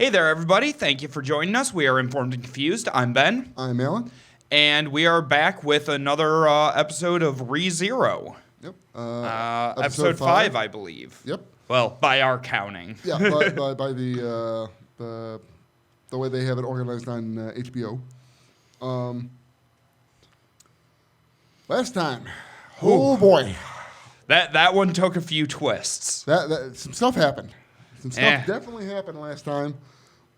Hey there, everybody. Thank you for joining us. We are Informed and Confused. I'm Ben. I'm Alan. And we are back with another episode of ReZero. Yep. Episode 5, I believe. Yep. Well, by our counting. Yeah, by the way they have it organized on HBO. Last time, oh boy, That one took a few twists. that some stuff happened. Some stuff Eh. definitely happened last time.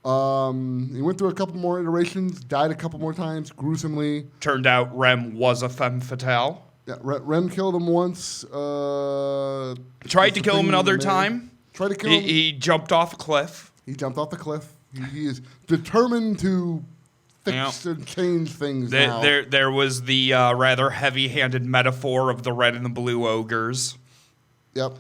He went through a couple more iterations, died a couple more times, gruesomely. Turned out Rem was a femme fatale. Yeah, Rem killed him once. Tried to kill him another time. Tried to kill him. He jumped off a cliff. He jumped off the cliff. He is determined to fix Yep. and change things now. There was the rather heavy-handed metaphor of the red and the blue ogres. Yep.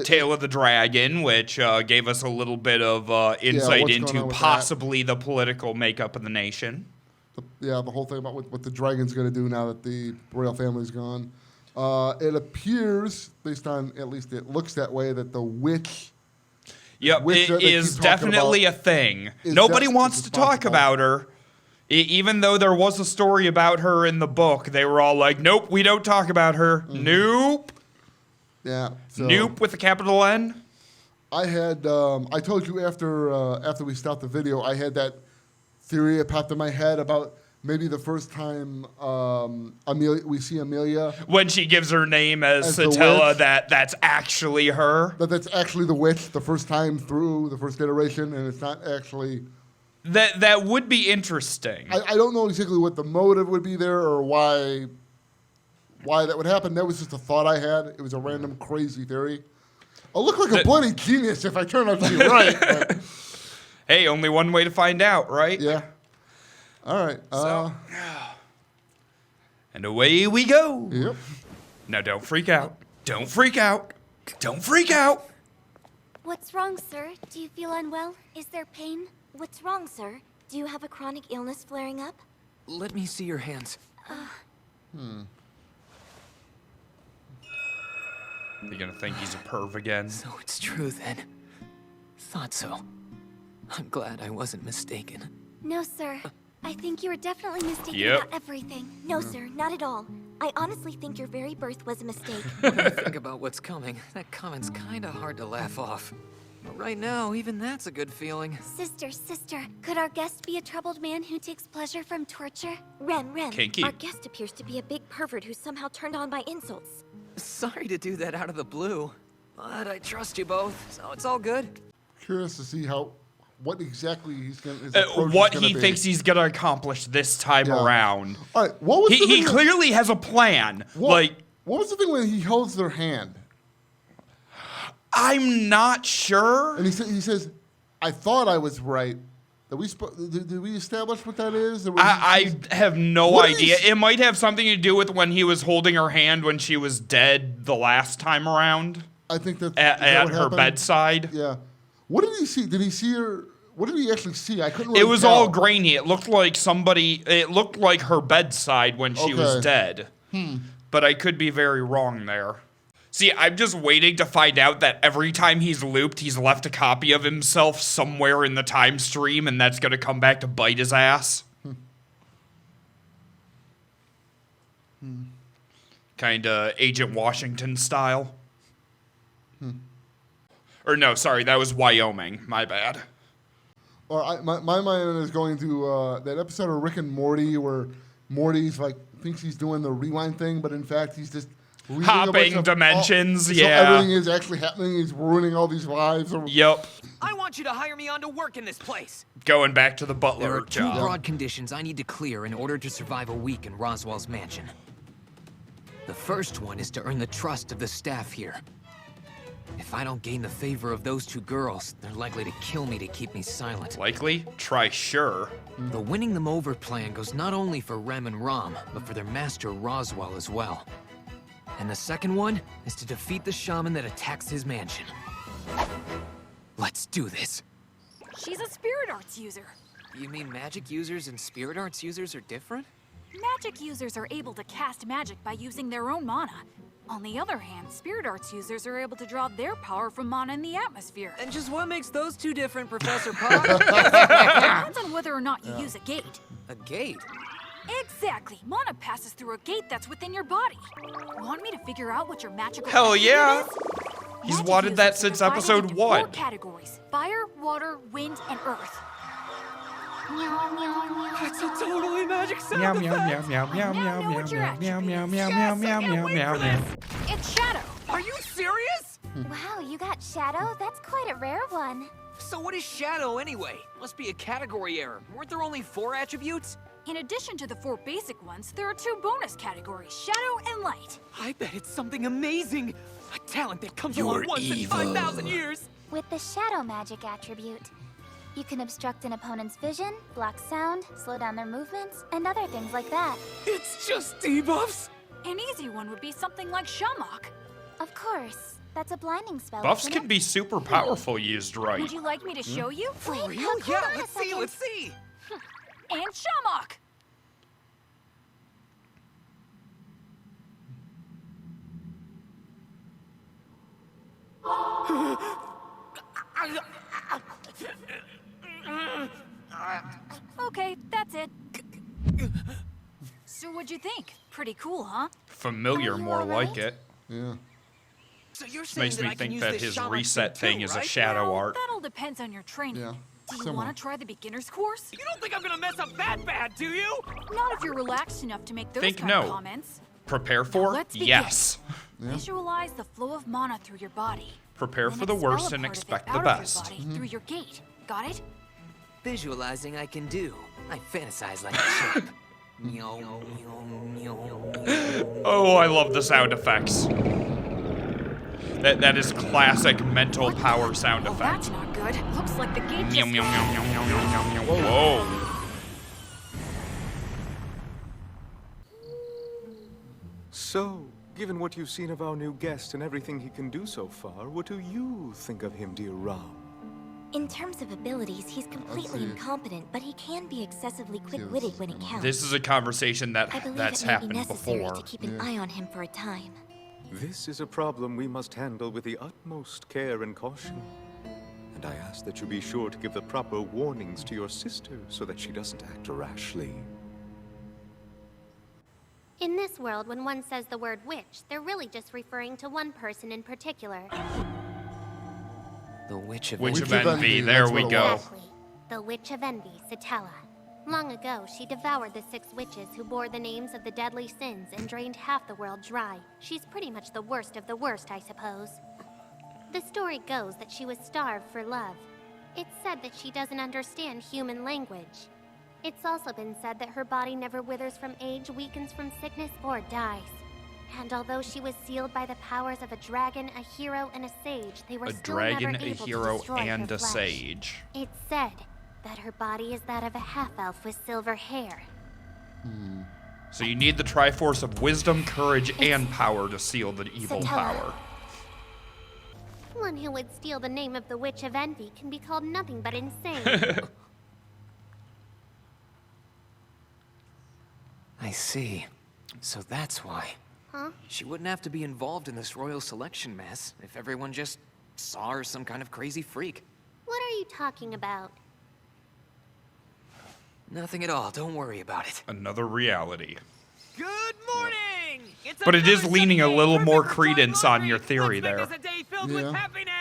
Tale of the Dragon, which gave us a little bit of insight what's going into on with possibly the political makeup of the nation. The whole thing about what the dragon's going to do now that the royal family's gone. It appears, based on at least it looks that way, that the witch. Yep, Which it they is keep talking definitely about a thing. is Nobody is wants to talk responsible. about her. Even though there was a story about her in the book, they were all like, nope, we don't talk about her. Mm-hmm. Nope. Yeah. So Nope with a capital N. I had. I told you after we stopped the video, I had that theory that popped in my head about maybe the first time we see Amelia, When she gives her name as As the Satella, witch? that's actually her. that's actually the witch the first time through the first iteration, and it's not actually. That would be interesting. I don't know exactly what the motive would be there or why that would happen. That was just a thought I had. It was a random crazy theory. I'll look like a bloody genius if I turn out to be right. But Hey, only one way to find out, right? yeah. All right. And away we go. Yep. Now don't freak out. Don't freak out. Don't freak out. What's wrong, sir? Do you feel unwell? Is there pain? What's wrong, sir? Do you have a chronic illness flaring up? Let me see your hands. You're gonna think he's a perv again. So it's true then. Thought so. I'm glad I wasn't mistaken. No, sir. I think you were definitely mistaken Yep. about everything. No, sir, not at all. I honestly think your very birth was a mistake. When I think about what's coming, that comment's kinda hard to laugh off. But right now, even that's a good feeling. Sister, could our guest be a troubled man who takes pleasure from torture? Rem, Kinky. our guest appears to be a big pervert who's somehow turned on by insults. Sorry to do that out of the blue, but I trust you both, so it's all good. Curious to see what exactly his approach What is gonna he be. thinks he's gonna accomplish this time Yeah. around. All right. What was the He thing clearly has a plan. what was the thing when he holds their hand I'm not sure. and he says, "I thought I was right." Did we establish what that is? Or was I have no What idea. is- It might have something to do with when he was holding her hand when she was dead the last time around I think that at what her happened? bedside. Yeah. What did he see? Did he see her? What did he actually see? I couldn't. It Really was tell. all grainy. It looked like It looked like her bedside when she was Okay. dead. But I could be very wrong there. See, I'm just waiting to find out that every time he's looped, he's left a copy of himself somewhere in the time stream, and that's gonna come back to bite his ass. Kinda Agent Washington style. Or no, sorry, that was Wyoming. My bad. Or my mind is going to that episode of Rick and Morty where Morty's like thinks he's doing the rewind thing, but in fact he's just reading a bunch Hopping of- dimensions, so yeah. everything is actually happening. He's ruining all these lives. Yep. I want you to hire me on to work in this place. Going back to the There butler are two job. broad conditions I need to clear in order to survive a week in Roswell's mansion. The first one is to earn the trust of the staff here. If I don't gain the favor of those two girls, they're likely to kill me to keep me silent. Likely? Try sure. The winning them over plan goes not only for Rem and Rom, but for their master Roswell as well. And the second one is to defeat the shaman that attacks his mansion. Let's do this. She's a spirit arts user. You mean magic users and spirit arts users are different? Magic users are able to cast magic by using their own mana. On the other hand, spirit arts users are able to draw their power from mana in the atmosphere. And just what makes those two different, Professor Pop? Depends on whether or not you use a gate. A gate? Exactly. Mana passes through a gate that's within your body. Want me to figure out what your magical Hell attribute yeah. is? He's Magic wanted that users are since divided episode into 1. 4 categories: fire, water, wind, and earth. That's a totally magic sound Meow, effect. meow, meow, meow, meow, Now meow, know what your meow, meow, meow, attribute meow, is. meow, Yes, meow, I can't meow, wait meow, for meow. this. It's Shadow. Are you serious? Wow, you got Shadow? That's quite a rare one. So what is Shadow anyway? Must be a category error. Weren't there only 4 attributes? In addition to the 4 basic ones, there are 2 bonus categories: Shadow and Light. I bet it's something amazing. A talent that comes along once in 5,000 years. With the Shadow magic attribute, you can obstruct an opponent's vision, block sound, slow down their movements, and other things like that. It's just debuffs. An easy one would be something like Shamok. Of course, that's a blinding spell. Buffs isn't can it? be super powerful used right. Would you like me to show you? For Wait, real? hold Yeah, on a let's see, second. let's see. And Shamok. Okay, that's it. So what'd you think? Pretty cool, huh? Familiar, Are you more alright? like it. Yeah. So you're saying Makes that me I can think use that this his Shamok reset thing thing too, is a right? shadow Well, art. that all depends on your training. Yeah, Do you similar. want to try the beginner's course? You don't think I'm gonna mess up that bad, do you? Not if you're relaxed enough to make those Think kind of no. comments. Prepare for? Let's begin. Yes. Visualize the flow of mana through your body. Prepare Then for the expel worst a and part of it expect out the of your best. body through your gate. Got it? Visualizing I can do. I fantasize like a chimp. Oh, I love the sound effects. That is classic mental power sound Well, effect. that's not good. Looks like the gate Meow, just... meow, meow, meow, meow, meow, meow, meow. Whoa. So, given what you've seen of our new guest and everything he can do so far, what do you think of him, dear Ram? In terms of abilities, he's completely see. incompetent, but he can be excessively quick-witted when it counts. This is a conversation I that's believe it may be happened necessary before. to keep an eye on him for a time. This is a problem we must handle with the utmost care and caution. And I ask that you be sure to give the proper warnings to your sister so that she doesn't act rashly. In this world, when one says the word witch, they're really just referring to one person in particular. The Witch of Witch Witch of of Envy, Envy, there that's we what it go. was. Exactly. The Witch of Envy, Satella. Long ago, she devoured the 6 witches who bore the names of the deadly sins and drained half the world dry. She's pretty much the worst of the worst, I suppose. The story goes that she was starved for love. It's said that she doesn't understand human language. It's also been said that her body never withers from age, weakens from sickness, or dies. And although she was sealed by the powers of a dragon, a hero, and a sage, they were A still dragon, never a able hero, to destroy and her a flesh. sage. It's said that her body is that of a half-elf with silver hair. So you need the Triforce of wisdom, courage, and power to seal the evil Satella. power. One who would steal the name of the Witch of Envy can be called nothing but insane. I see. So that's why. Huh? She wouldn't have to be involved in this royal selection mess if everyone just saw her some kind of crazy freak. What are you talking about? Nothing at all, don't worry about it. Another reality. Good morning! It's But it is another leaning a sunny day, little more perfect for dry credence on laundry. your theory Let's make there. this a day filled Yeah. with happiness.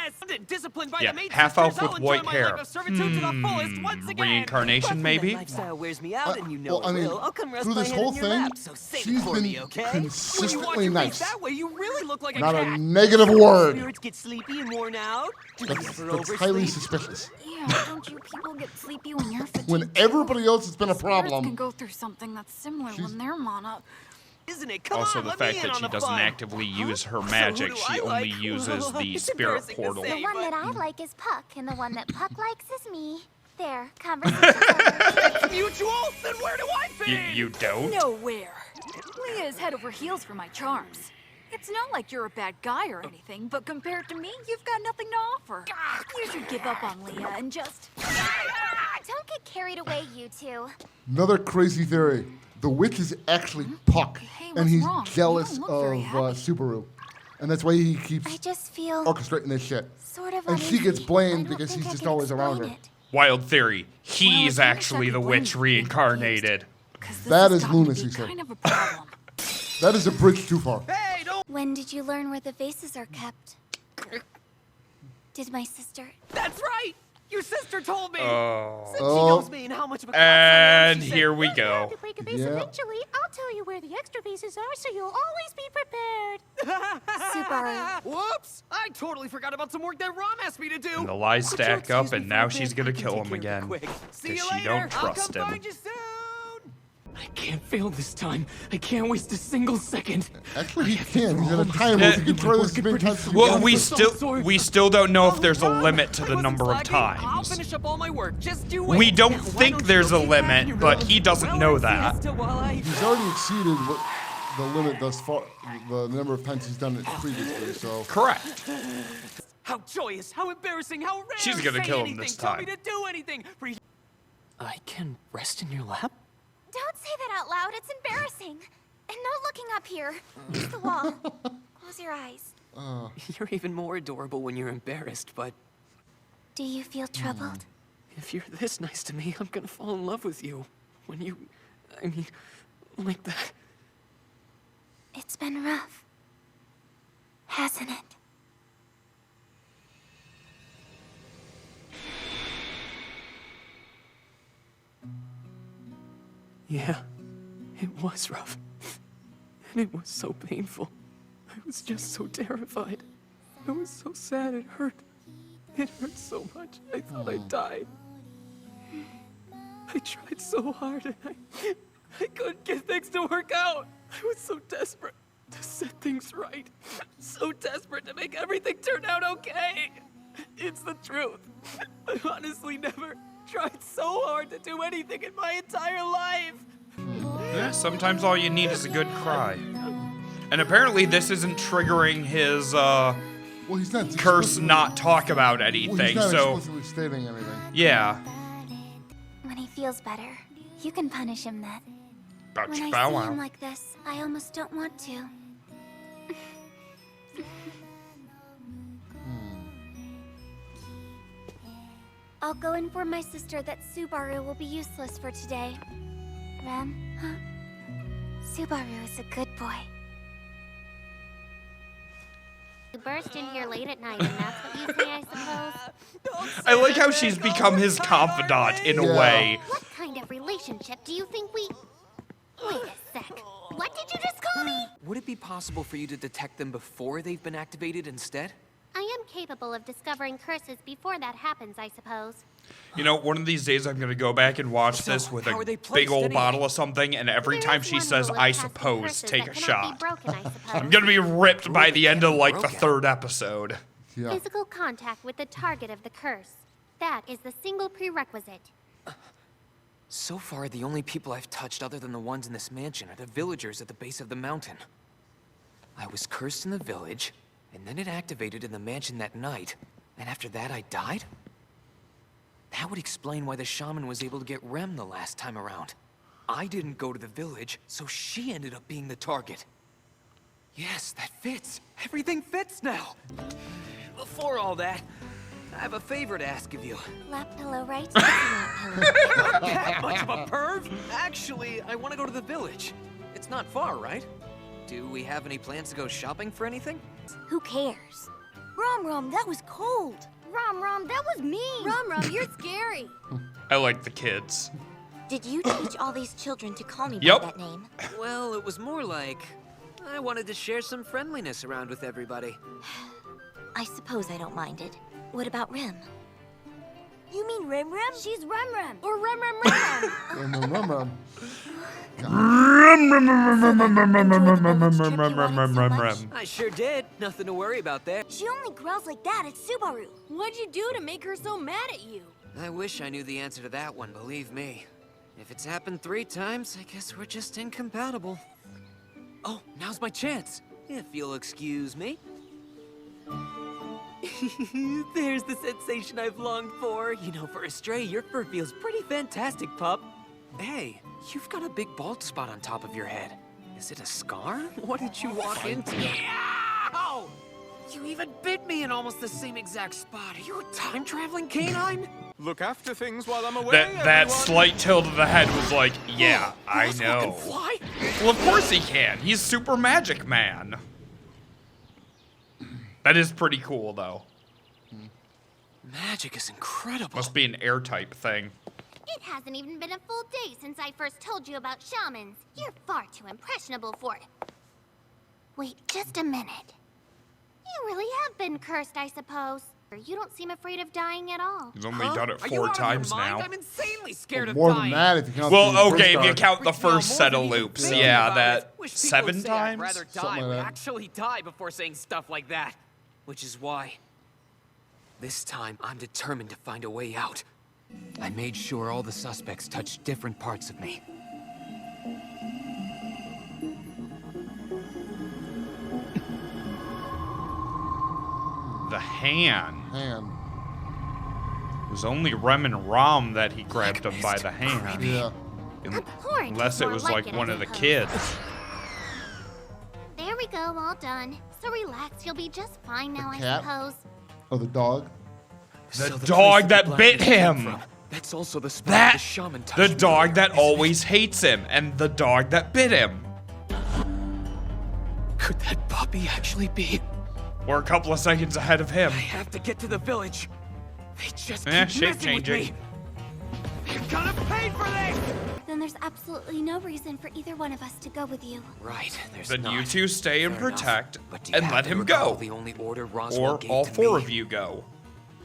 Disciplined by Yeah, the maid half sisters, elf with I'll enjoy white my hair. life of servitude to the fullest once again. Reincarnation, maybe? Lifestyle wears me out, and you know well, I mean, it will. I'll come rest through my this head whole in your thing, lap, so save she's it for been me, okay? When you watch consistently your face nice. that way, you really look like a Not cat. a negative word. Spirits get sleepy and worn out. Do you That's, ever that's highly oversleep? suspicious. Yeah, don't you people get sleepy when you're fatigued? When everybody else has been a Spirits can problem, go through something that's similar She's- when they're mana. Isn't it? Come Also, on, the let me fact in that on she the doesn't fun. actively use her So who magic, do she I only like? uses the It's spirit embarrassing to portal. say, The one but- that I like is Puck, and the one that Puck likes is me. There, conversation over. Mutual? Then where do I fit in? You don't? Nowhere. Leah is head over heels for my charms. It's not like you're a bad guy or anything, but compared to me, you've got nothing to offer. You should give up on Leah and just... Don't get carried away, you two. another crazy theory. The witch is actually Puck, Hey, and what's he's wrong? You jealous don't look of very happy. Subaru. And that's why he keeps I just feel orchestrating this shit. sort of And she gets uneasy. blamed I don't because think he's I just can always around explain her. it. Wild theory. Well, He's I wish I actually could the blame witch you for being reincarnated. 'Cause this That has is gotten to lunacy, be sir. kind of a problem. That is a bridge too far. Hey, don't. When did you learn where the vases are kept? Did my sister? That's right. Your sister told me. Oh. Since she Oh. knows me and how much of a cock I am, And she said, here we go. break a vase Yeah. eventually, I'll tell you where the extra vases are so you'll always be prepared. Subaru. Whoops! I totally forgot about some work that Rom asked me to do. And the lies Would you stack up, excuse me and for now a she's bit? gonna I can kill take him care of it again. quick. See 'Cause you she later. don't I'll trust come him. find you soon. I can't fail this time. I can't waste a single second. Actually, he can. He's at a time where he can try this as many times as he Well, wants. we still don't know if there's a Ron, limit to I the wasn't number of slacking. I'll times. finish up all my work. Just you wait. We don't Now, why think don't you there's go a kick back limit, your but nose? he doesn't Well, know and that. siesta while I- He's already exceeded the limit thus far, the number of times he's done it previously, so. Correct. How joyous, how embarrassing, how rare. She's gonna Say kill him anything. this Tell me time. to do anything. I can rest in your lap? Don't say that out loud. It's embarrassing. And no looking up here. It's the wall. Close your eyes. You're even more adorable when you're embarrassed, but Do you feel troubled? if you're this nice to me, I'm gonna fall in love with you. When you... I mean, like that. It's been rough, hasn't it? Yeah, it was rough. And it was so painful. I was just so terrified. I was so sad it hurt. It hurt so much, I thought I'd die. I tried so hard and I couldn't get things to work out. I was so desperate to set things right. So desperate to make everything turn out okay. It's the truth. I honestly never tried so hard to do anything in my entire life. Yeah, sometimes all you need is a good cry. And apparently this isn't triggering his Well, he's not curse explicitly- not talk about well, he's anything, not so explicitly stating anything. yeah. When he feels better, you can punish him then. Bow When I bow see wow. him like this, I almost don't want to. I'll go inform my sister that Subaru will be useless for today. Rem, huh? Subaru is a good boy. You burst in here late at night, and that's what you say, I suppose? I like how she's become his confidant in a Yeah. way. What kind of relationship do you think we... Wait a sec. What did you just call me? Would it be possible for you to detect them before they've been activated instead? I am capable of discovering curses before that happens, I suppose. You know, one of these days I'm gonna go back and watch So, this with how are they a big placed old anyway? bottle of something, and every There time is she one says, rule of I casting suppose, curses take that a cannot shot. be broken, I suppose. I'm gonna be ripped by the end of like the Broken. third episode. Yeah. Physical contact with the target of the curse. That is the single prerequisite. So far, the only people I've touched other than the ones in this mansion are the villagers at the base of the mountain. I was cursed in the village, and then it activated in the mansion that night, and after that I died? That would explain why the shaman was able to get Rem the last time around. I didn't go to the village, so she ended up being the target. Yes, that fits. Everything fits now. Before all that, I have a favor to ask of you. Lap pillow, right? It's a lap pillow. Not that much of a perv. Actually, I want to go to the village. It's not far, right? Do we have any plans to go shopping for anything? Who cares? Rom, that was cold. Rom, that was mean. Rom, you're scary. I like the kids. Did you teach all these children to call me Yep. by that name? Well, it was more like I wanted to share some friendliness around with everybody. I suppose I don't mind it. What about Rem? You mean Rem? She's Rem. Or Rem. I sure did. Nothing to worry about there. She only growls like that at Subaru. What'd you do to make her so mad at you? I wish I knew the answer to that one, believe me. If it's happened 3 times, I guess we're just incompatible. Oh, now's my chance. If you'll excuse me. There's the sensation I've longed for. You know, for a stray, your fur feels pretty fantastic, pup. Hey, you've got a big bald spot on top of your head. Is it a scar? What did you walk into? Ow! You even bit me in almost the same exact spot. Are you a time-traveling canine? Look after things while I'm away, That slight tilt of the head was like, yeah, I Roswell know. can fly? Well, of course he can. He's Super Magic Man. That is pretty cool, though. Magic is incredible. Must be an air type thing. It hasn't even been a full day since I first told you about shamans. You're far too impressionable for it. Wait just a minute. You really have been cursed, I suppose. You don't seem afraid of dying at all. He's only done it Are you 4 out of your times mind? now. I'm insanely scared of More dying. than that, if you count Well, the okay, if you first count the Freaks me out first more set than of even loops. thinking Yeah, about it. that Wish people 7 would say times? I'd rather die Something or like that. actually die before saying stuff like that. Which is why, this time, I'm determined to find a way out. I made sure all the suspects touched different parts of me. The hand. hand. It was only Rem and Rom that he grabbed him by the hand. Yeah. Abhorrent Unless is it more was like like it, one I of the suppose. kids. There we go, all done. So relax, you'll be just fine now, I cat? suppose. Oh, the dog. The So dog place that the bit black man him. came from, That's also the spot That the shaman touched the me dog earlier, that isn't it? always hates him, and the dog that bit him. Could that puppy actually be? Or a couple of seconds ahead of him. I have to get to the village. They just keep shape messing with changing. me. You're gonna pay for this! Then there's absolutely no reason for either one of us to go with you. Right, there's Then not. you two stay and Fair enough. protect, But do you and happen let to him recall go. The only order Roswell Or gave all to 4 me? of you go.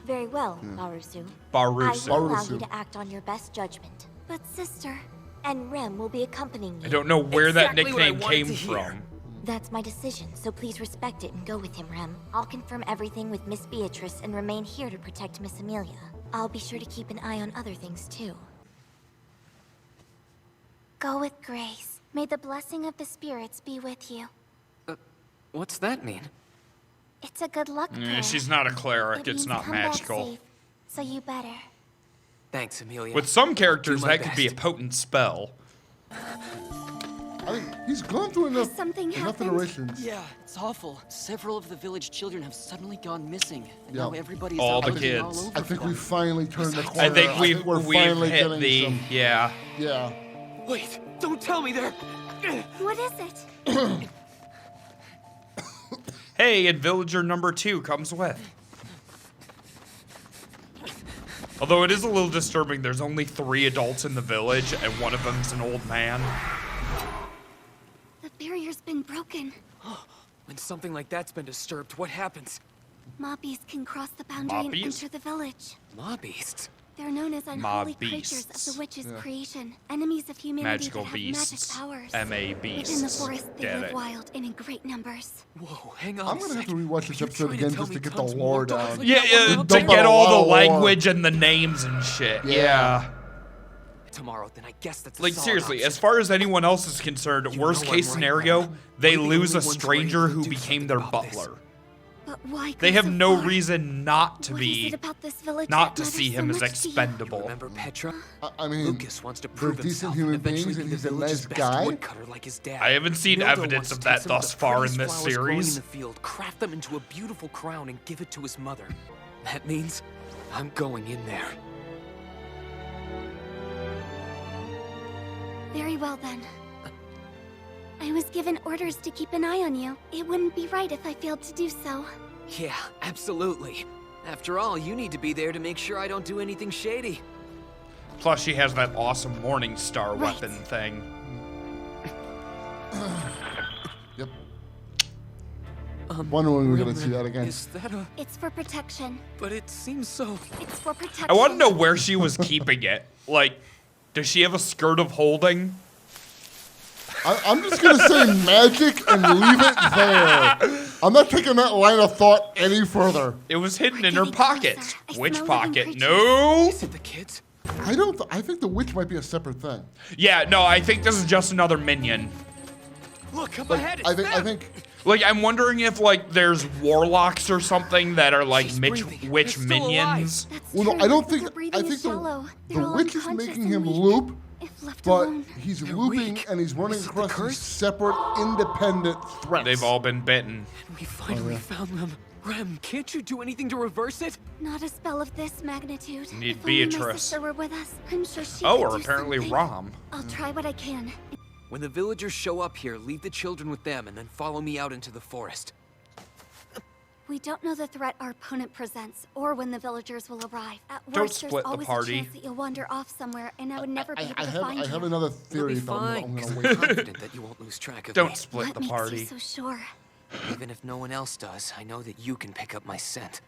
Very well, Barusu. Barusu. I will allow Barusu. you to act on your best judgment. But sister, and Rem will be accompanying you. I don't know where that Exactly what I nickname wanted came to hear. from. That's my decision, so please respect it and go with him, Rem. I'll confirm everything with Miss Beatrice and remain here to protect Miss Amelia. I'll be sure to keep an eye on other things, too. Go with grace. May the blessing of the spirits be with you. What's that mean? It's a good luck prayer. She's not a cleric, It it's means not come back magical. safe, so you better. Thanks, Amelia. With some characters, Do my that could be a best. potent spell. I think he's gone through enough, Has something enough happened? iterations. Yeah, it's awful. Several of the village children have suddenly gone missing, and Yeah. now everybody's All out the looking all kids. over I think for we them. finally turned the corner. I think we've we're finally hit getting the some. yeah. Yeah. Wait, don't tell me they're... What is it? Hey, and villager number 2 comes with. Although it is a little disturbing, there's only 3 adults in the village, and one of them's an old man. The barrier's been broken. When something like that's been disturbed, what happens? Mob beasts can cross the boundary and Mob-beasts? enter the village. Mob beasts. They're known as unholy creatures beasts. of the witch's creation, enemies of humanity Magical that have beasts. magic powers. M.A. Within the beasts. forest, they Get live it. wild and in great numbers. Whoa, hang on I'm a gonna have sec. to rewatch this Are you episode trying again tell just me to get the tons lore more dogs down. like Yeah, that were to out Dump get out a all lot the of lore. language and the names and shit. Yeah. Yeah. Tomorrow, then I guess that's a Like solid seriously, option. as far as anyone else is concerned, You worst know case I'm right, scenario, Rem. they We're the lose a only ones stranger ready to who do became something their about this. butler. But why They go have so no far? reason not to What is be, it about this village not that to see matters him so as much to you? expendable. Remember Petra? I mean, Lucas wants to they're prove decent himself human and eventually beings, and be he's the a village's nice best guy. woodcutter like his dad. I haven't seen Mildo evidence wants of to that take some of thus the far in prettiest this flowers growing in series. the field, craft them into a beautiful crown, and give it to his mother. That means I'm going in there. Very well then. I was given orders to keep an eye on you. It wouldn't be right if I failed to do so. Yeah, absolutely. After all, you need to be there to make sure I don't do anything shady. Plus, she has that awesome Morning Star Right. weapon thing. Yep. Wonder when we're gonna wait a see that minute. again. Is that a... It's for protection. But it seems so... It's for protection. I want to know where she was keeping it. Like, does she have a skirt of holding? I'm just gonna say magic and leave it there. I'm not taking that line of thought any further. It was hidden We're in her getting pocket. closer. I Which smell living pocket? creatures. No. Is it the kids? I think the witch might be a separate thing. Yeah, no, I think this is just another minion. Look, up Like, ahead, it's I them! think Like, I'm wondering if, like, there's warlocks or something that are, like, She's witch breathing. witch They're still minions. That's Well, no, true. I don't Their think. breathing I think is shallow. the They're all witch is unconscious making and him weak. loop, If left but alone. he's They're looping weak. and he's running Is it the across these curse? separate, independent threats. They've all been bitten. We finally found them. Rem, can't you do anything to reverse it? Not a spell of this magnitude. Need If only my Beatrice. sister were with us, I'm sure she Oh, could or do apparently something. Rom. I'll try what I can. When the villagers show up here, leave the children with them and then follow me out into the forest. We don't know the threat our opponent presents, or when the villagers will arrive. At Don't worst, split there's the always party. a chance that you'll wander off somewhere, and I would never be able I to have find you. another It'll theory be that I'm fine, gonna 'cause I'm wait. confident that you won't lose track of Don't me. split What the makes party. you so sure? Even if no one else does, I know that you can pick up my scent.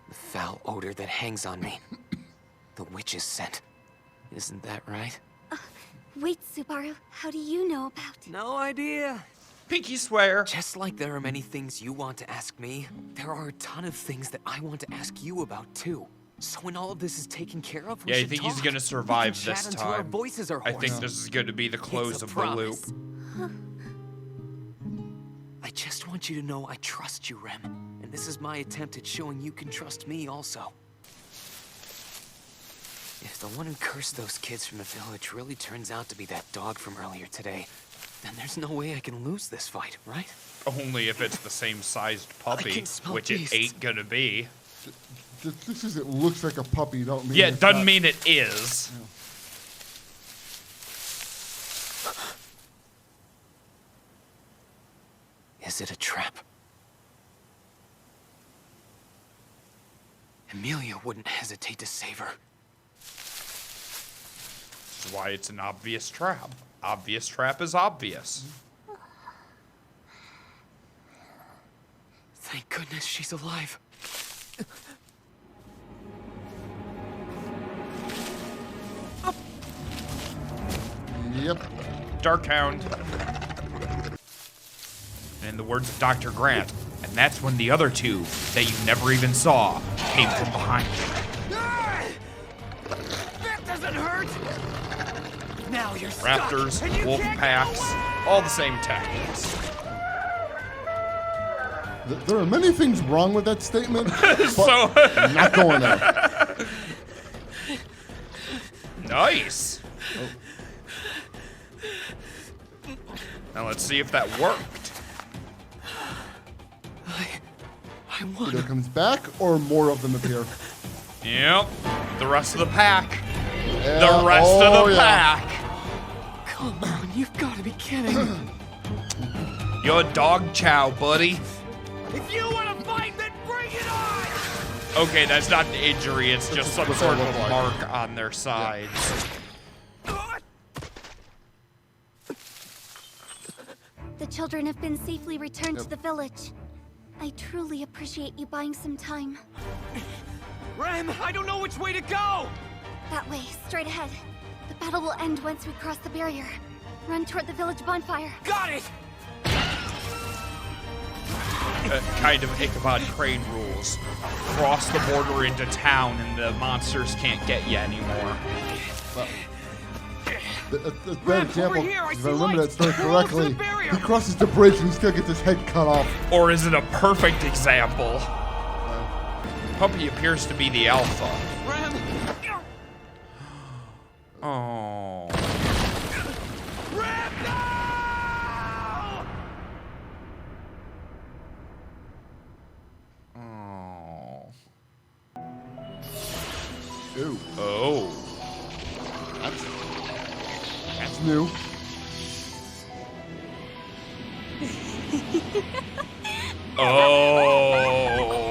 The foul odor that hangs on me. The witch's scent. Isn't that right? Wait, Subaru, how do you know about? No idea. Pinky swear. Just like there are many things you want to ask me, there are a ton of things that I want to ask you about too. So when all of this is taken care of, we Yeah, I should think he's talk. gonna We survive can chat this until our time. voices are I hoarse. think this is going to be the close It's a of the loop. promise. I just want you to know I trust you, Rem. And this is my attempt at showing you can trust me also. If the one who cursed those kids from the village really turns out to be that dog from earlier today, then there's no way I can lose this fight, right? Only if it's the same sized puppy, can smell which beasts. it ain't gonna be. Just as it looks like a puppy, don't mean Yeah, it's it doesn't not. mean it is. Is it a trap? Amelia wouldn't hesitate to save her. This is why it's an obvious trap. Obvious trap is obvious. Thank goodness she's alive. Yep. Darkhound. And in the words of Dr. Grant, and that's when the other two that you never even saw came from behind you. That doesn't hurt! Now you're Raptors, stuck, and you wolf can't packs, get away! all the same tactics. There are many things wrong with that statement, but So not going there. nice. Now let's see if that worked. I won. Either comes back or more of them appear. Yep. The rest of the pack. Yeah, The rest of oh, the yeah. pack. Come on, you've got to be kidding. You're dog chow, buddy. If you want to fight, then bring it on! Okay, that's not an injury, it's just some what sort they of look like. mark on their sides. The children have been safely returned to the village. I truly appreciate you buying some time. Rem, I don't know which way to go! That way, straight ahead. The battle will end once we cross the barrier. Run toward the village bonfire. Got it! Kind of Ichabod Crane rules. Cross the border into town and the monsters can't get you anymore. That's a Rem, bad example. over here, I If see I remember that lights. story We're almost to the correctly, barrier. he crosses the bridge and he still gets his head cut off. Or is it a perfect example? Puppy appears to be the alpha. Rem! Oh. Rem, no! Oh. Ooh, Oh. that's new. Oh.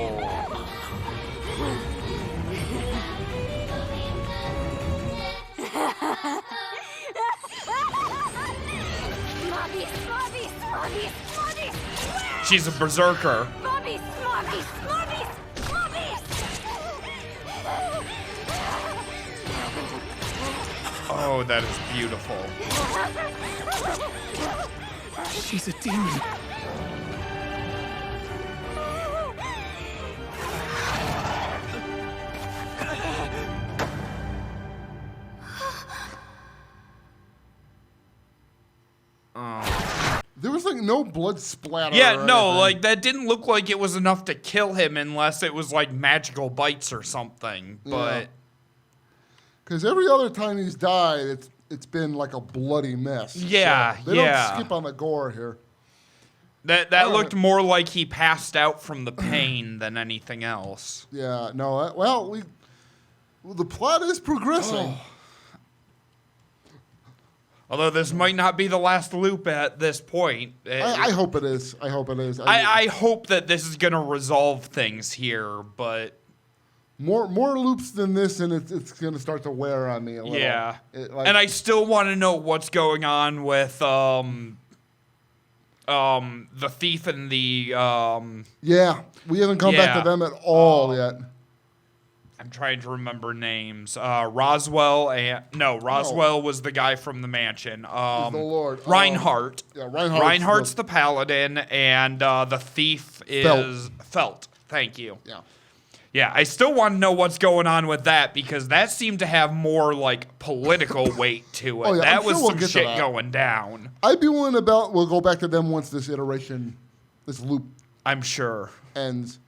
Smobby, smobby, smobby, smobby! She's a berserker. Smobby, smobby, smobby, smobby! Oh, that is beautiful. She's a demon. There was like no blood splatter. Yeah, or no, anything. like that didn't look like it was enough to kill him unless it was like magical bites or something. But Because every other time he's died, it's been like a bloody mess. Yeah, so they yeah. don't skip on the gore here. That looked more like he passed out from the pain than anything else. Yeah, no, well, the plot is progressing. Although this might not be the last loop at this point. I hope it is. I hope it is. I hope that this is going to resolve things here, but... More loops than this, and it's going to start to wear on me a little. Yeah. And I still want to know what's going on with the thief and the... Yeah, we haven't come back to them at all yet. I'm trying to remember names. Roswell was the guy from the mansion. The Lord. Reinhardt. Yeah, Reinhardt's the paladin, and the thief is Felt. Thank you. Yeah. Yeah, I still want to know what's going on with that because that seemed to have more like political weight to it. Oh, yeah, that I'm was sure we'll some get to shit that. going down. I'd be willing we'll go back to them once this loop I'm sure. ends.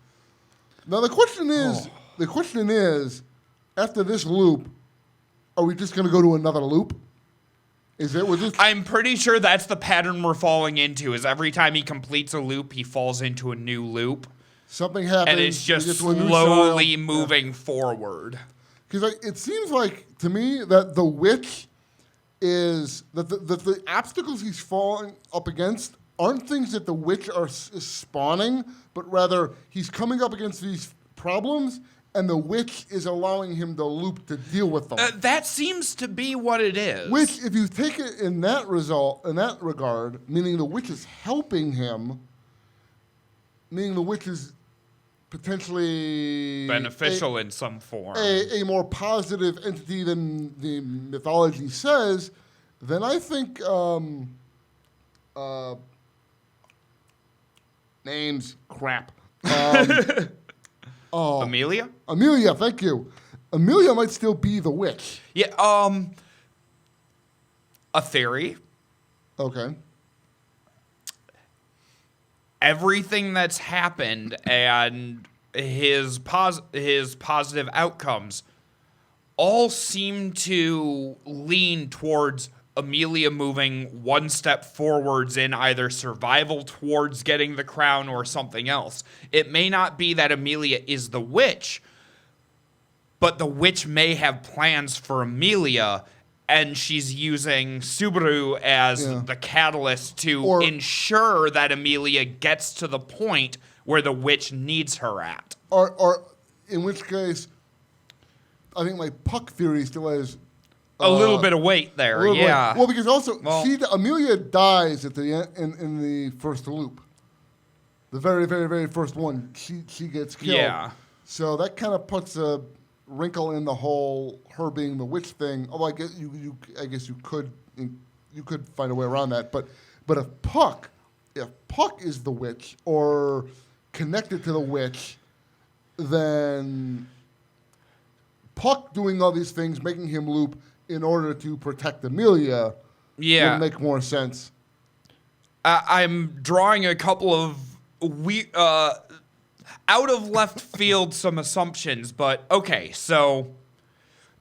Now the question is, after this loop, are we just going to go to another loop? I'm pretty sure that's the pattern we're falling into. Is every time he completes a loop, he falls into a new loop. Something happens, and it's just we get to a new slowly style. moving forward. Because it seems like to me that the witch is that the obstacles he's falling up against aren't things that the witch is spawning, but rather he's coming up against these problems, and the witch is allowing him the loop to deal with them. That seems to be what it is. Which, if you take it in that regard, meaning the witch is helping him, meaning the witch is potentially beneficial in some form. A more positive entity than the mythology says, then I think names crap. Amelia? Amelia, thank you. Amelia might still be the witch. Yeah, a theory. Okay. Everything that's happened and his positive outcomes all seem to lean towards Amelia moving one step forwards in either survival towards getting the crown or something else. It may not be that Amelia is the witch, but the witch may have plans for Amelia, and she's using Subaru as the catalyst to ensure that Amelia gets to the point where the witch needs her at. Or in which case, I think my Puck theory still has a little bit of weight there, yeah. Well, because also Amelia dies at the end in the first loop. The very, very, very first one, she gets killed. Yeah. So that kind of puts a wrinkle in the whole her being the witch thing. Although I guess you could find a way around that. But if Puck is the witch or connected to the witch, then Puck doing all these things, making him loop in order to protect Amelia, would make more sense. I'm drawing a couple of out of left field some assumptions, but okay, so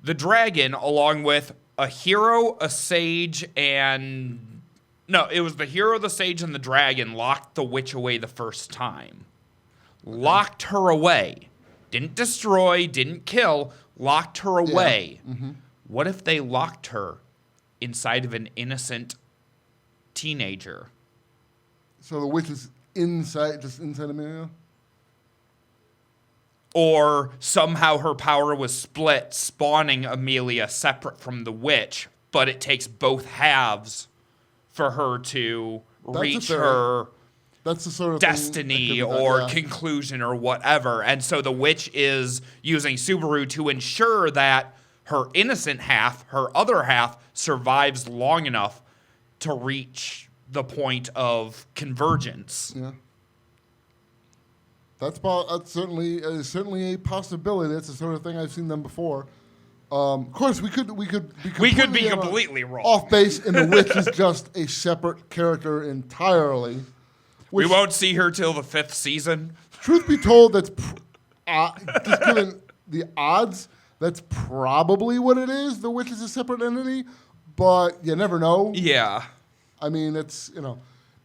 the dragon, along with a hero, a sage, and no, it was the hero, the sage, and the dragon locked the witch away the first time. Locked her away. Didn't destroy, didn't kill, locked her away. Yeah. Mm-hmm. What if they locked her inside of an innocent teenager? So the witch is inside Amelia? Or somehow her power was split, spawning Amelia separate from the witch, but it takes both halves for her to reach her That's the sort of destiny or conclusion or whatever. And so the witch is using Subaru to ensure that her innocent half, her other half, survives long enough to reach the point of convergence. Yeah. That's certainly a possibility. That's the sort of thing I've seen them before. Of course, we could be completely wrong, off base, and the witch is just a separate character entirely. We won't see her till the 5th season. Truth be told, that's just given the odds, that's probably what it is. The witch is a separate entity, but you never know. Yeah. I mean, it's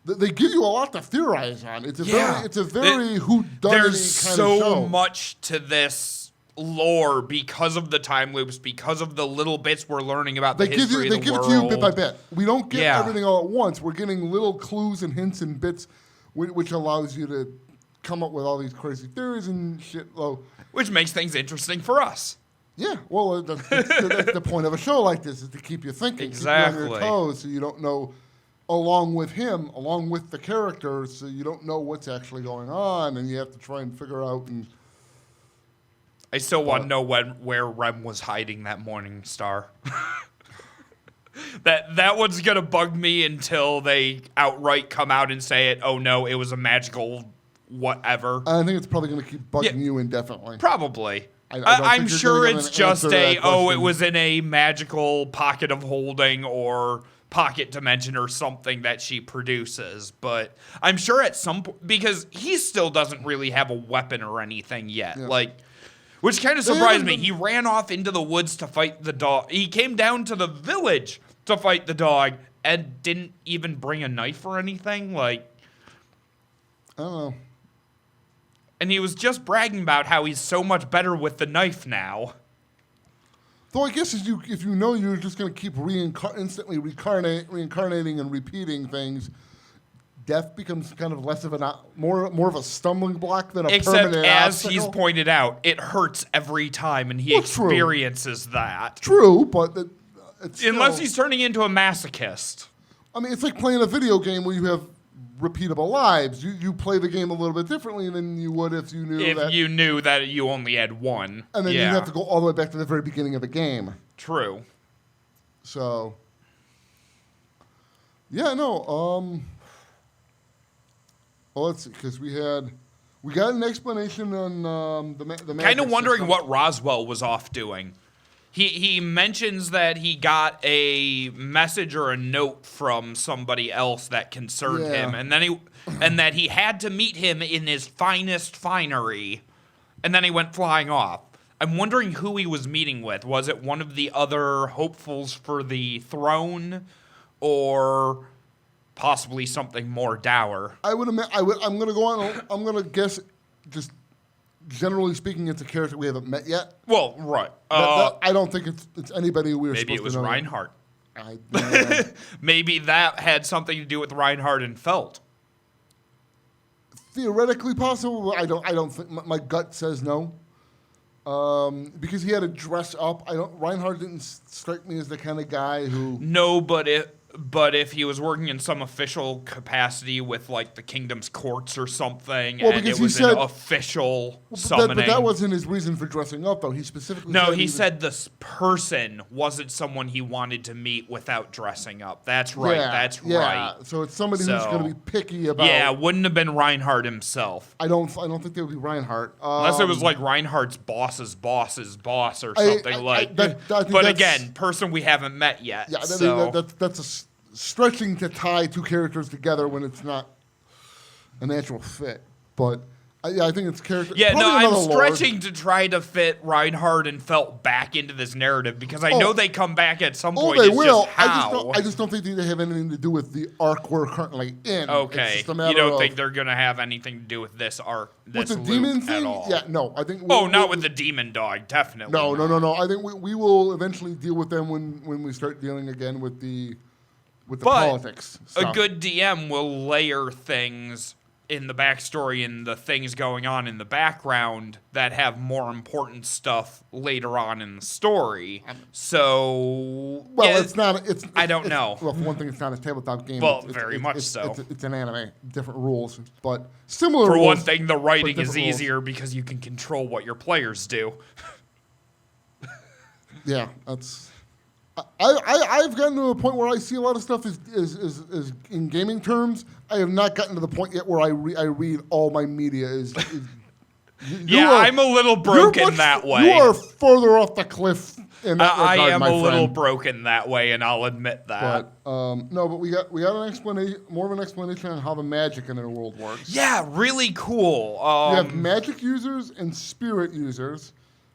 They give you a lot to theorize on. It's a Yeah. very whodunit kind There's of so show. much to this lore because of the time loops, because of the little bits we're learning about the history They of the give world. it to you bit by bit. We don't get Yeah. everything all at once. We're getting little clues and hints and bits, which allows you to come up with all these crazy theories and shit. Oh, Which makes things interesting for us. yeah. Well, that's the point of a show like this, is to keep you thinking, keep you on your Exactly. toes, so you don't know. Along with him, along with the characters, so you don't know what's actually going on, and you have to try and figure out. And I still want to know where Rem was hiding that morning star. that one's gonna bug me until they outright come out and say it. Oh no, it was a magical whatever. I think it's probably going to keep bugging Yeah. you indefinitely. Probably. I don't think I'm you're sure gonna get it's an just answer to a that it question. was in a magical pocket of holding or pocket dimension or something that she produces. But I'm sure at some point, because he still doesn't really have a weapon or anything yet. Yeah. Like, which kind of They surprised haven't me. been- He ran off into the woods to fight the dog. He came down to the village to fight the dog and didn't even bring a knife or anything. Like, I don't know. and he was just bragging about how he's so much better with the knife now. Though I guess if you know you're just going to keep instantly reincarnating and repeating things, death becomes kind of less of more of a stumbling block than a Except permanent as obstacle. he's pointed out, it hurts every time, and he Well, true. experiences that. True, but it's Unless still- he's turning into a masochist. I mean, it's like playing a video game where you have repeatable lives. You play the game a little bit differently than you would if you knew If that. you knew that you only had one. And then yeah. you have to go all the way back to the very beginning of the game. True. So, yeah, no. Well, let's see, because we got an explanation on the Kind magic of wondering system. what Roswell was off doing. He mentions that he got a message or a note from somebody else that concerned Yeah. him, and that he had to meet him in his finest finery, and then he went flying off. I'm wondering who he was meeting with. Was it one of the other hopefuls for the throne, or possibly something more dour? I'm gonna go on. I'm gonna guess, just generally speaking, it's a character we haven't met yet. Well, right. I don't think it's anybody we were Maybe supposed it was to know. Reinhardt. I- Maybe that had something to do with Reinhardt and Felt. theoretically possible. But I don't think my gut says no. Because he had to dress up. Reinhardt didn't strike me as the kind of guy who. No, but if he was working in some official capacity with like the kingdom's courts or something, Well, and because it he was said- an official But summoning. that wasn't his reason for dressing up, though. He specifically no, said he was- said this person wasn't someone he wanted to meet without dressing up. That's right. Yeah, That's yeah. right. So it's somebody who's So- going to be picky about. Yeah, wouldn't have been Reinhardt himself. I don't think they would be Reinhardt. Unless it was like Reinhardt's boss's boss's boss or I- something I- like. I think but that's- again, person we haven't met yet. Yeah, so. that's stretching to tie two characters together when it's not a natural fit. But I think it's character. Yeah, no, probably I'm another lord. stretching to try to fit Reinhardt and Felt back into this narrative because I know they come back at some Oh, point. they It's will. Just how. I just don't think they have anything to do with the arc we're currently in. It's Okay, just a you matter don't of, think they're gonna have anything to do with this arc, with this the loop demon at thing? all? Yeah, no. I think. Oh, not with the demon dog, definitely. No, not. no. I think we will eventually deal with them when we start dealing again with the But politics. a stuff. good DM will layer things in the backstory and the things going on in the background that have more important stuff later on in the story. So, Well, yeah, it's not. It's. I don't it's- know. Well, for one thing, it's not a tabletop game. Well, It's- very it's- much it's- so. It's an anime, different rules, but similar. For rules, one thing, the but writing is different rules. easier because you can control what your players do. Yeah, that's. I've gotten to a point where I see a lot of stuff is in gaming terms. I have not gotten to the point yet where I read all my media is Yeah, I'm a little broken that way. You are further off the cliff in that I regard, am my a little friend. broken that way, and I'll admit that. But no, but we got an explanation, more of an explanation on how the magic in their world works. Yeah, really cool. You have magic users and spirit users.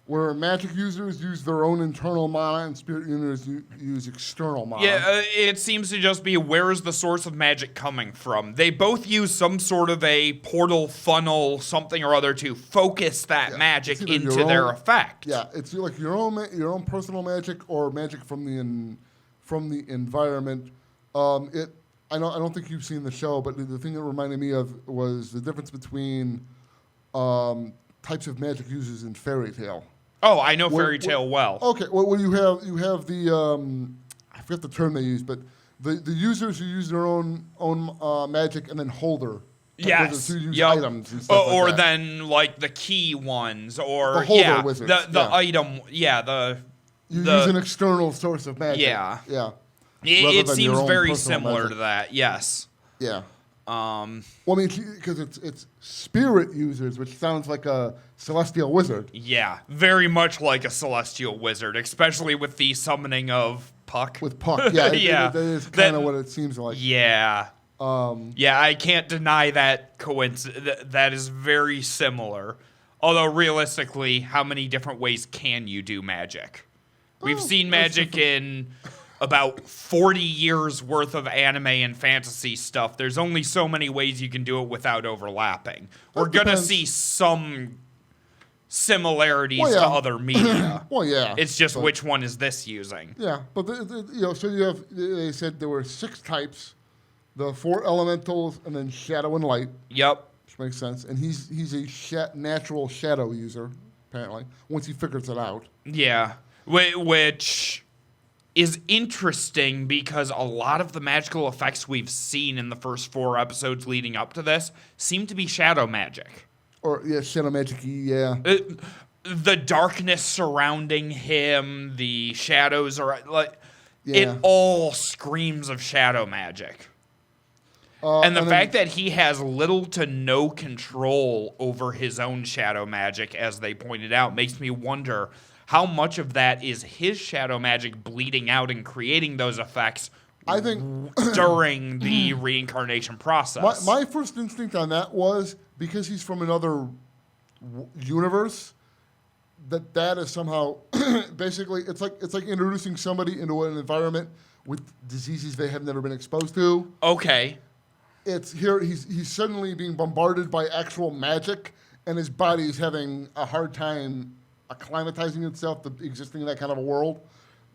where magic users use their own internal mana and spirit users use external mana. Yeah, it seems to just be where is the source of magic coming from. They both use some sort of a portal funnel, something or other, to focus that magic It's either into your their own- effect. Yeah, it's like your own personal magic or magic from the environment. I don't think you've seen the show, but the thing it reminded me of was the difference between types of magic users in Fairy Tale. Oh, I know Fairy Tale well. Okay, well you have the I forget the term they use, but the users who use their own magic and then holder. Yes. Who use Yup. items and stuff Or like that. then like the key ones, or The holder yeah, wizards, the yeah. item, yeah, You the use an external source of magic. Yeah. Yeah. It, rather it than your seems own very personal similar magic. to that. Yes. Yeah. Well, I mean, because it's spirit users, which sounds like a celestial wizard. Yeah, very much like a celestial wizard, especially with the summoning of Puck. With Puck, yeah, Yeah. that is kind of what it seems like. Yeah. Yeah, I can't deny that coincidence. That is very similar. Although realistically, how many different ways can you do magic? We've seen magic in about 40 years worth of anime and fantasy stuff. There's only so many ways you can do it without overlapping. We're gonna depends. see some similarities Well, yeah. to other media. Well, yeah. It's just but- which one is this using? Yeah, but so you have. They said there were 6 types, the 4 elementals, and then shadow and light, Yep. which makes sense. And he's a natural shadow user, apparently. Once he figures it out. Yeah, which is interesting because a lot of the magical effects we've seen in the first 4 episodes leading up to this seem to be shadow magic. Or yeah, shadow magic. Yeah. The darkness surrounding him, the shadows are like Yeah. it all screams of shadow magic. And the then- fact that he has little to no control over his own shadow magic, as they pointed out, makes me wonder how much of that is his shadow magic bleeding out and creating those effects I think during the reincarnation process. my first instinct on that was because he's from another universe. That is somehow basically it's like introducing somebody into an environment with diseases they have never been exposed to. Okay. It's here he's suddenly being bombarded by actual magic, and his body's having a hard time acclimatizing itself to existing in that kind of a world.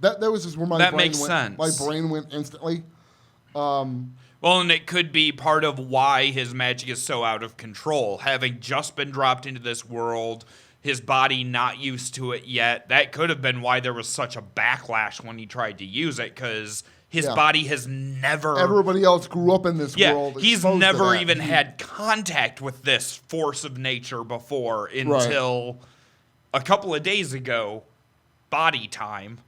That was just where my That brain makes went. sense. My brain went instantly. Well, and it could be part of why his magic is so out of control. Having just been dropped into this world, his body not used to it yet. That could have been why there was such a backlash when he tried to use it, because his Yeah. body has never... Everybody else grew up in this world. he's exposed to never that. even had contact with this force of nature before until a couple of days ago. Body time.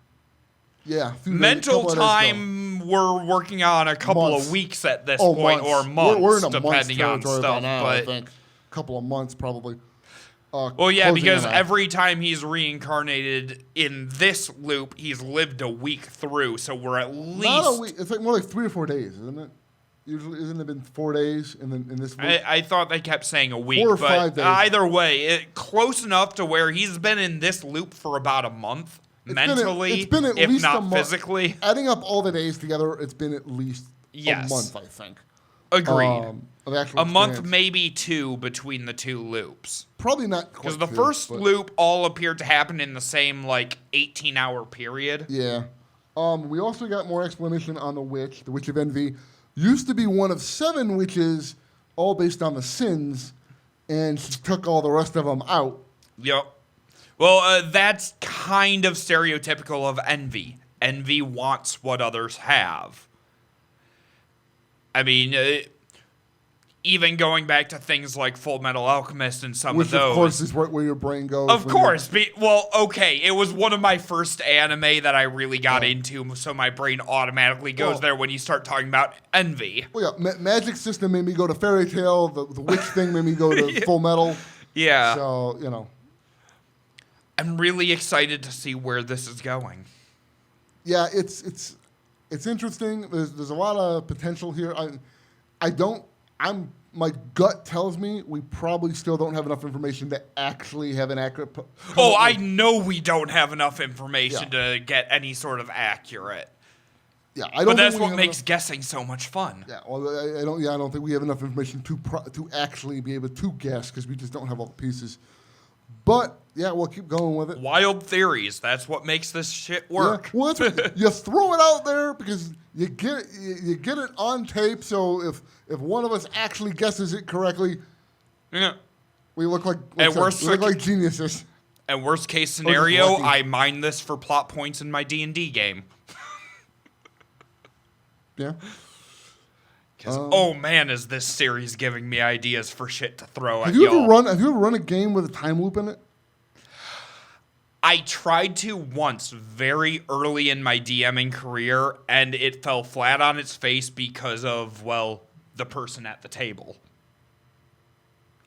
Yeah. through the Mental couple of days ago. time, we're working on a couple Months. of weeks at this Oh, point, or months, We're in a month's depending on territory stuff. by now, I But think. A couple of months, probably. well, yeah, Closing because in on- every time he's reincarnated in this loop, he's lived a week through. So we're at least. Not a week. It's like more like 3 or 4 days, isn't it? Usually, isn't it been 4 days in this week? I thought they kept saying a week, 4 or but 5 days. either way, close enough to where he's been in this loop for about a month mentally, it's been at if least a not month. physically. Adding up all the days together, it's been at least Yes. a month, I think. Agreed. Of actual A month, experience. maybe 2 between the 2 loops. Probably not quite Because the 2, first but- loop all appeared to happen in the same, like, 18-hour period. Yeah. We also got more explanation on the witch of Envy. Used to be one of 7 witches, all based on the sins, and she took all the rest of them out. Yep. Well, that's kind of stereotypical of envy. Envy wants what others have. I mean, even going back to things like Full Metal Alchemist and some Which, of those. of course, is right where your brain goes. Of when you- course. Well, okay. It was one of my first anime that I really got into, so my brain automatically goes Well- there when you start talking about envy. Well, yeah, Magic System made me go to Fairy Tale. The witch thing made me go to Full Metal. Yeah. So, you know. I'm really excited to see where this is going. Yeah, it's interesting. There's a lot of potential here. I'm my gut tells me we probably still don't have enough information to actually have an accurate. Oh, I know we don't have enough information to get any sort of accurate. Yeah, I don't. But that's think we what have makes enough, guessing so much fun. Yeah, well, I don't. Yeah, I don't think we have enough information to actually be able to guess because we just don't have all the pieces. But yeah, we'll keep going with it. Wild theories. That's what makes this shit work. Yeah, well, you throw it out there because you get it on tape. So if one of us actually guesses it correctly, Yeah. we look like And we worst look ca- like geniuses. And worst case scenario, lucky. I mine this for plot points in my D&D game. Yeah. Because oh man, is this series giving me ideas for shit to throw at Have you y'all. ever run a game with a time loop in it? I tried to once very early in my DMing career, and it fell flat on its face because of, well, the person at the table.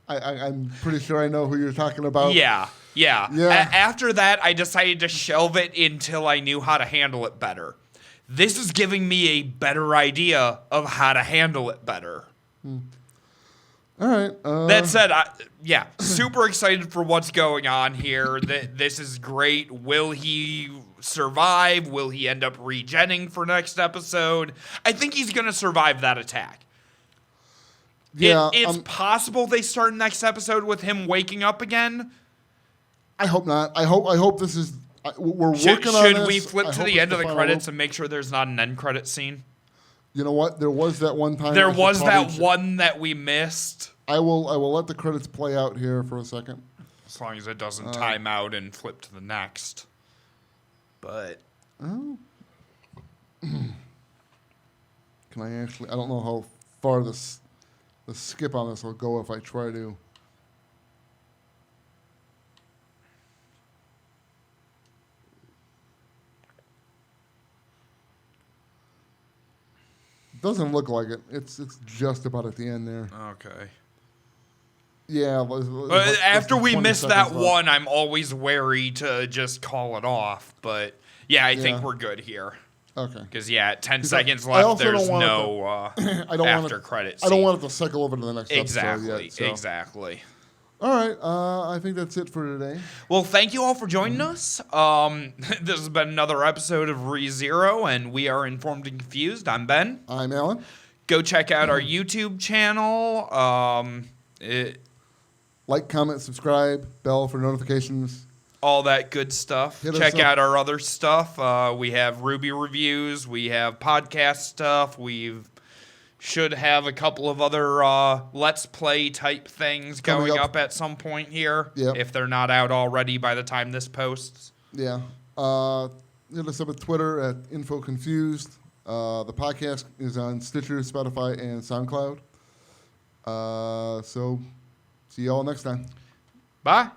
I'm pretty sure I know who you're talking about. Yeah. Yeah. After that, I decided to shelve it until I knew how to handle it better. This is giving me a better idea of how to handle it better. All right. That said, super excited for what's going on here. This is great. Will he survive? Will he end up regenning for next episode? I think he's going to survive that attack. Yeah, It's possible they start next episode with him waking up again. I hope not. I hope this is. We're Should working on this. we flip I to hope the it's end of the final credits loop. and make sure there's not an end credit scene? You know what? There was that one time. There I should was probably that one that we missed. I will let the credits play out here for a second. As long as it doesn't time out and flip to the next. But Can I actually? I don't know how far the skip on this will go if I try to. Doesn't look like it. It's just about at the end there. okay. Yeah. After we miss that one, I'm always wary to just call it off. But yeah, I think Yeah. we're good here. Okay. Because yeah, 10 I seconds also left. don't There's want it no I don't after want credits. I don't want it to cycle over to the next Exactly. episode yet. So. Exactly. All right. I think that's it for today. Well, thank you all for joining us. This has been another episode of ReZero, and we are Informed and Confused. I'm Ben. I'm Alan. Go check out our YouTube channel. Like, comment, subscribe, bell for notifications. All that good stuff. Hit us Check up. out our other stuff. We have Ruby reviews. We have podcast stuff. We should have a couple of other Let's Play type things Coming going up. up at some point here. Yep. If they're not out already by the time this posts. Yeah. Hit us up at Twitter at InfoConfused. The podcast is on Stitcher, Spotify, and SoundCloud. So, see y'all next time. Bye.